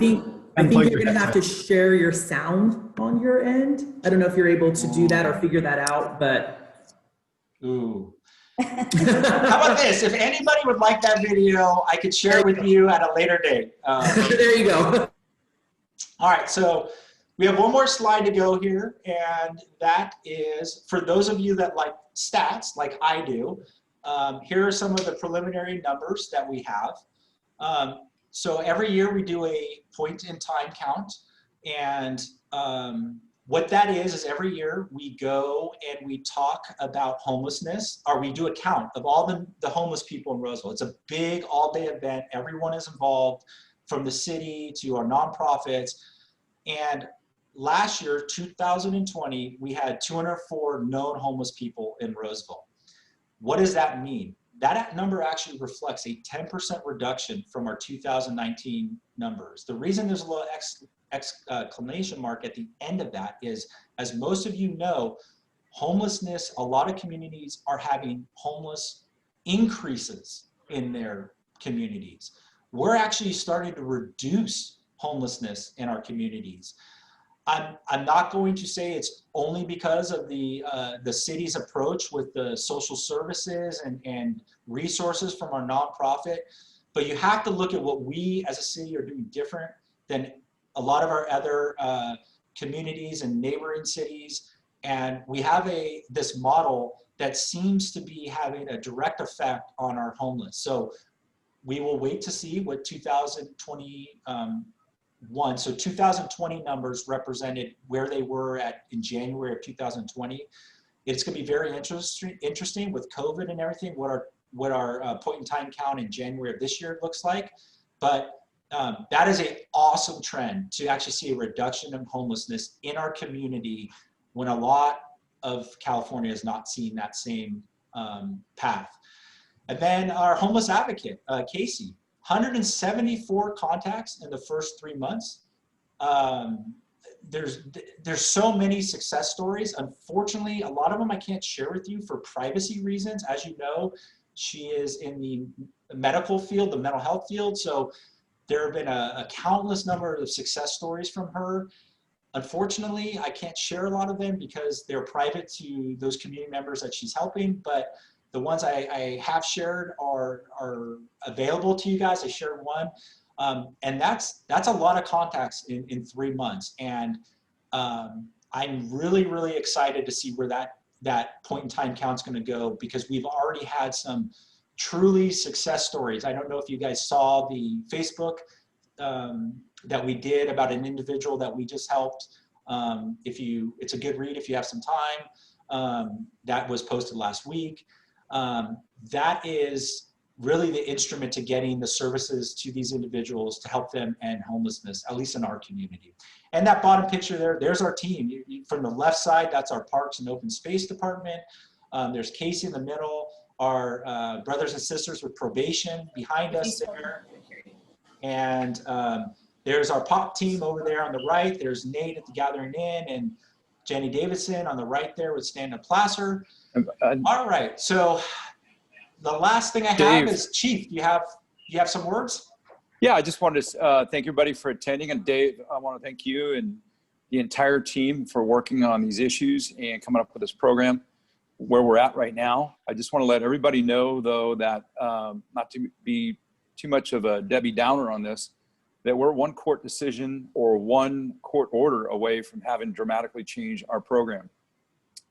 think you're going to have to share your sound on your end. I don't know if you're able to do that or figure that out, but. Ooh. How about this? If anybody would like that video, I could share it with you at a later date. There you go. All right, so We have one more slide to go here, and that is for those of you that like stats, like I do. Here are some of the preliminary numbers that we have. So every year we do a point in time count, and what that is every year we go and we talk about homelessness, or we do a count of all the homeless people in Roseville. It's a big all-day event. Everyone is involved, from the city to our nonprofits. And last year, 2020, we had 204 known homeless people in Roseville. What does that mean? That number actually reflects a 10% reduction from our 2019 numbers. The reason there's a little exclamation mark at the end of that is, as most of you know, homelessness, a lot of communities are having homeless increases in their communities. We're actually starting to reduce homelessness in our communities. I'm not going to say it's only because of the city's approach with the social services and resources from our nonprofit, but you have to look at what we as a city are doing different than a lot of our other communities and neighboring cities. And we have this model that seems to be having a direct effect on our homeless. So we will wait to see what 2021, so 2020 numbers represented where they were in January of 2020. It's going to be very interesting with COVID and everything, what our point in time count in January of this year looks like. But that is an awesome trend to actually see a reduction in homelessness in our community when a lot of California is not seeing that same path. And then our homeless advocate, Casey, 174 contacts in the first 3 months. There's so many success stories. Unfortunately, a lot of them I can't share with you for privacy reasons. As you know, she is in the medical field, the mental health field. So there have been a countless number of success stories from her. Unfortunately, I can't share a lot of them because they're private to those community members that she's helping, but the ones I have shared are available to you guys. I shared one, and that's a lot of contacts in 3 months. And I'm really excited to see where that point in time count's going to go, because we've already had some truly success stories. I don't know if you guys saw the Facebook that we did about an individual that we just helped. It's a good read if you have some time. That was posted last week. That is really the instrument to getting the services to these individuals to help them end homelessness, at least in our community. And that bottom picture there's our team. From the left side, that's our Parks and Open Space Department. There's Casey in the middle, our brothers and sisters with probation behind us there. And there's our POP team over there on the right. There's Nate at the Gathering Inn, and Jenny Davidson on the right there with Stand Up Placer. All right, so the last thing I have is Chief. Do you have some words? Yeah, I just wanted to thank everybody for attending, and Dave, I want to thank you and the entire team for working on these issues and coming up with this program where we're at right now. I just want to let everybody know, though, that not to be too much of a Debbie Downer on this, that we're one court decision or one court order away from having dramatically change our program.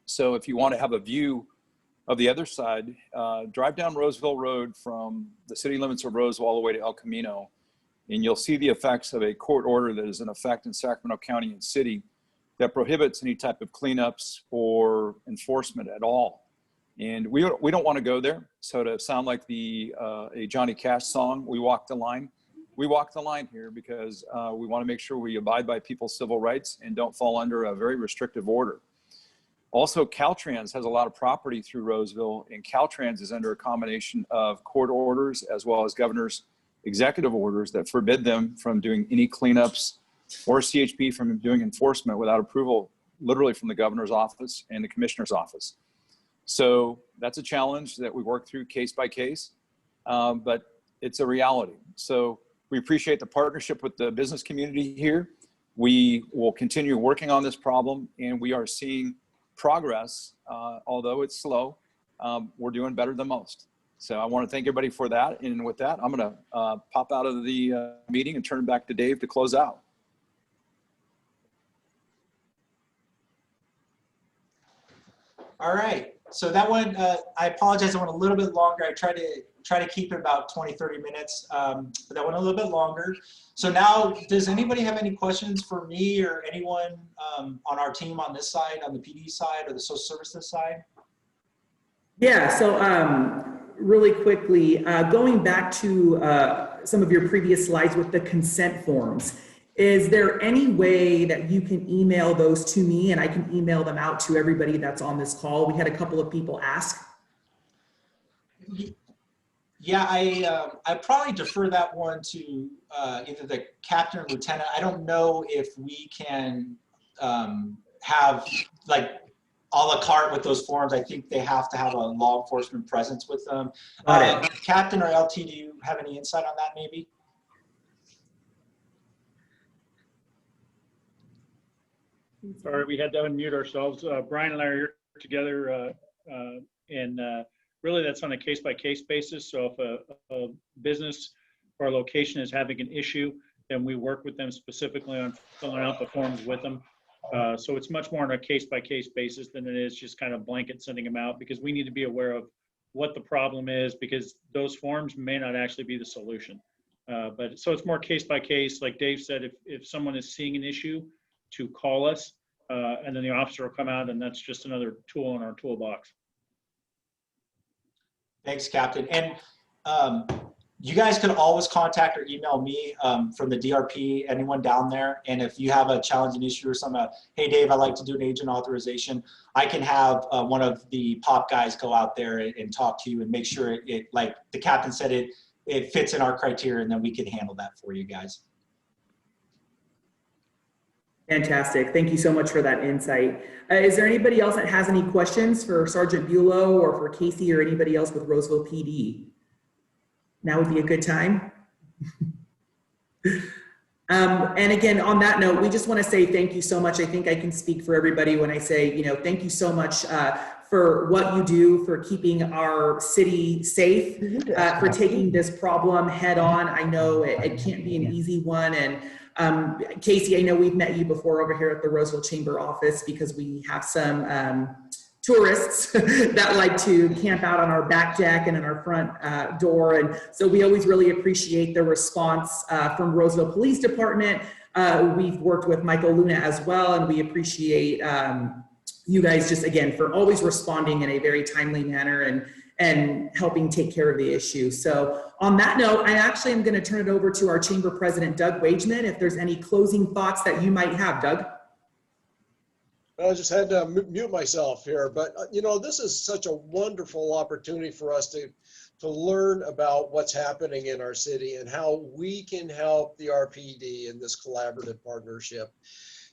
So if you want to have a view of the other side, drive down Roseville Road from the city limits of Roseville all the way to El Camino, and you'll see the effects of a court order that is in effect in Sacramento County and City that prohibits any type of cleanups or enforcement at all. And we don't want to go there. So to sound like a Johnny Cash song, we walk the line. We walk the line here because we want to make sure we abide by people's civil rights and don't fall under a very restrictive order. Also, Caltrans has a lot of property through Roseville, and Caltrans is under a combination of court orders as well as governor's executive orders that forbid them from doing any cleanups or CHP from doing enforcement without approval, literally from the governor's office and the commissioner's office. So that's a challenge that we work through case by case, but it's a reality. So we appreciate the partnership with the business community here. We will continue working on this problem, and we are seeing progress, although it's slow. We're doing better than most. So I want to thank everybody for that. And with that, I'm going to pop out of the meeting and turn it back to Dave to close out. All right. So that one, I apologize. I went a little bit longer. I try to keep it about 20, 30 minutes, but that went a little bit longer. So now, does anybody have any questions for me or anyone on our team on this side, on the PD side or the social services side? Yeah, so really quickly, going back to some of your previous slides with the consent forms, is there any way that you can email those to me and I can email them out to everybody that's on this call? We had a couple of people ask. Yeah, I probably defer that one to either the captain or lieutenant. I don't know if we can have like a la carte with those forms. I think they have to have a law enforcement presence with them. Captain or LT, do you have any insight on that maybe? Sorry, we had to unmute ourselves. Brian and I are here together, and really that's on a case-by-case basis. So if a business or a location is having an issue, then we work with them specifically on filling out the forms with them. So it's much more on a case-by-case basis than it is just kind of blanket sending them out, because we need to be aware of what the problem is, because those forms may not actually be the solution. But so it's more case-by-case. Like Dave said, if someone is seeing an issue, to call us, and then the officer will come out, and that's just another tool in our toolbox. Thanks, Captain. And you guys can always contact or email me from the DRP, anyone down there. And if you have a challenging issue or something, hey, Dave, I'd like to do an agent authorization. I can have one of the POP guys go out there and talk to you and make sure it like the captain said, it fits in our criteria, and then we can handle that for you guys. Fantastic. Thank you so much for that insight. Is there anybody else that has any questions for Sergeant Bulow or for Casey or anybody else with Roseville PD? Now would be a good time. And again, on that note, we just want to say thank you so much. I think I can speak for everybody when I say, thank you so much for what you do, for keeping our city safe, for taking this problem head on. I know it can't be an easy one. And Casey, I know we've met you before over here at the Roseville Chamber office, because we have some tourists that like to camp out on our back deck and in our front door. And so we always really appreciate the response from Roseville Police Department. We've worked with Michael Luna as well, and we appreciate you guys just, again, for always responding in a very timely manner and helping take care of the issue. So on that note, I actually am going to turn it over to our Chamber President, Doug Wageman, if there's any closing thoughts that you might have, Doug. I just had to mute myself here, but this is such a wonderful opportunity for us to learn about what's happening in our city and how we can help the RPD in this collaborative partnership.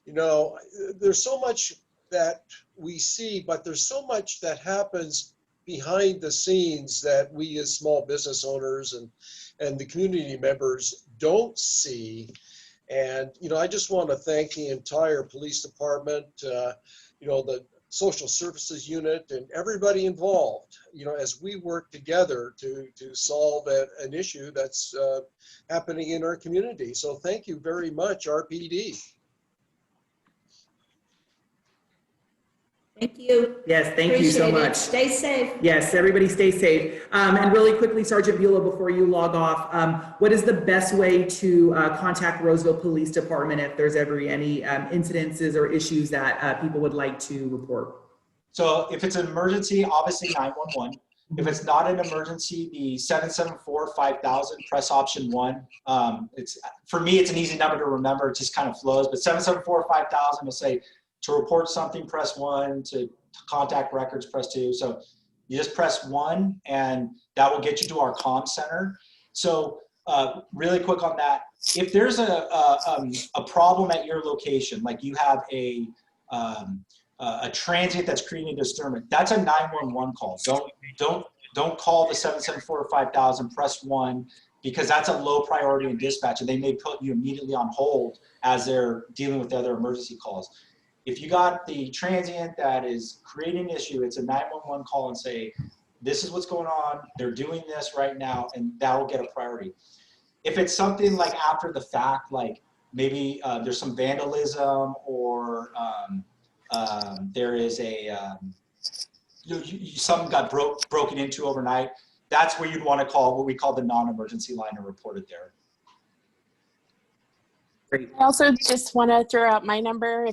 There's so much that we see, but there's so much that happens behind the scenes that we as small business owners and the community members don't see. And, I just want to thank the entire police department, the social services unit and everybody involved, as we work together to solve an issue that's happening in our community. So thank you very much, RPD. Thank you. Yes, thank you so much. Stay safe. Yes, everybody stay safe. And really quickly, Sergeant Bulow, before you log off, what is the best way to contact Roseville Police Department if there's ever any incidences or issues that people would like to report? So if it's an emergency, obviously 911. If it's not an emergency, the 774-5000, press option 1. For me, it's an easy number to remember. It just kind of flows. But 774-5000 will say, to report something, press 1. To contact records, press 2. So you just press 1, and that will get you to our comm center. So really quick on that, if there's a problem at your location, like you have a transient that's creating disturbance, that's a 911 call. Don't call the 774-5000. Press 1, because that's a low priority in dispatch, and they may put you immediately on hold as they're dealing with the other emergency calls. If you got the transient that is creating an issue, it's a 911 call and say, this is what's going on, they're doing this right now, and that will get a priority. If it's something like after the fact, like maybe there's some vandalism, or there is some got broken into overnight, that's where you'd want to call what we call the non-emergency line and report it there. Great. I also just want to throw out my number I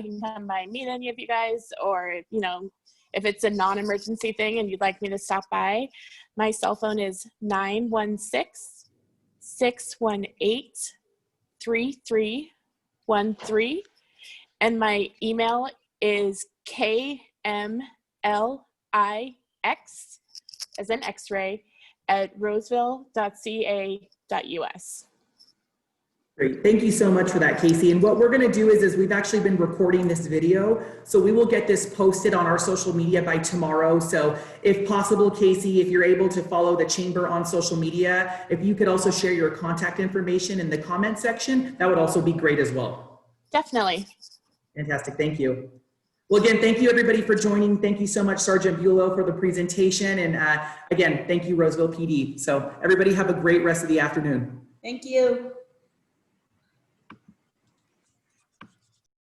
can come by and meet any of you guys, or, if it's a non-emergency thing and you'd like me to stop by, my cell phone is 916-618-3313, and my email is KMLIX, as in X-ray, at roseville.ca.us. Great. Thank you so much for that, Casey. And what we're going to do is we've actually been recording this video, so we will get this posted on our social media by tomorrow. So if possible, Casey, if you're able to follow the chamber on social media, if you could also share your contact information in the comment section, that would also be great as well. Definitely. Fantastic. Thank you. Well, again, thank you everybody for joining. Thank you so much, Sergeant Bulow, for the presentation. And again, thank you, Roseville PD. So everybody have a great rest of the afternoon. Thank you.